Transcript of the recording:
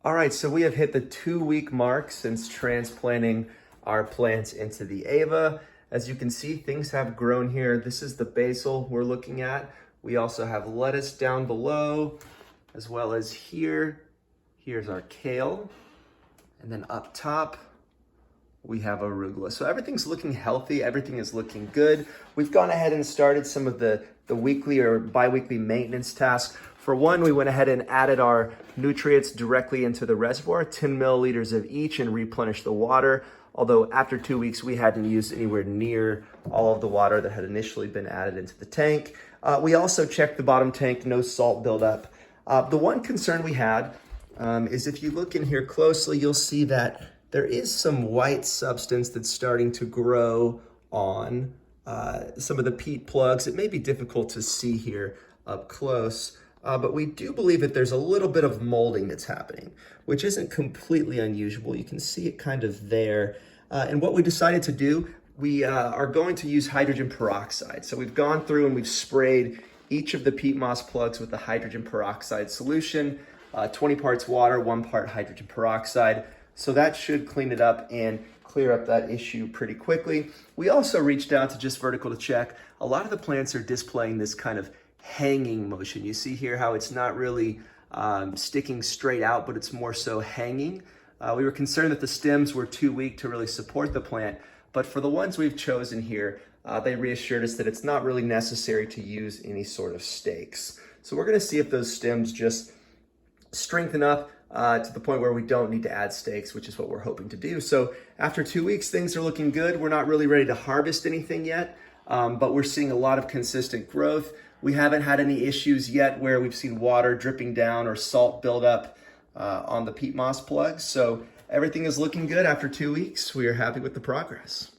All right, so we have hit the 2-week mark since transplanting our plants into the AEVA. As you can see, things have grown here. This is the basil we're looking at. We also have lettuce down below, as well as here. Here's our kale. And then up top, we have arugula. So everything's looking healthy. Everything is looking good. We've gone ahead and started some of the weekly or bi-weekly maintenance tasks. For one, we went ahead and added our nutrients directly into the reservoir, 10 milliliters of each, and replenished the water. Although after 2 weeks, we hadn't used anywhere near all of the water that had initially been added into the tank. We also checked the bottom tank, no salt buildup. The one concern we had is if you look in here closely, you'll see that there is some white substance that's starting to grow on some of the peat plugs. It may be difficult to see here up close, but we do believe that there's a little bit of molding that's happening, which isn't completely unusual. You can see it kind of there. And what we decided to do, we are going to use hydrogen peroxide. So we've gone through and we've sprayed each of the peat moss plugs with the hydrogen peroxide solution, 20 parts water, 1 part hydrogen peroxide. So that should clean it up and clear up that issue pretty quickly. We also reached out to Just Vertical to check. A lot of the plants are displaying this kind of hanging motion. You see here how it's not really sticking straight out, but it's more so hanging. We were concerned that the stems were too weak to really support the plant, but for the ones we've chosen here, they reassured us that it's not really necessary to use any sort of stakes. So we're gonna see if those stems just strengthen up to the point where we don't need to add stakes, which is what we're hoping to do. So after 2 weeks, things are looking good. We're not really ready to harvest anything yet, but we're seeing a lot of consistent growth. We haven't had any issues yet where we've seen water dripping down or salt buildup on the peat moss plugs. So everything is looking good after 2 weeks. We are happy with the progress.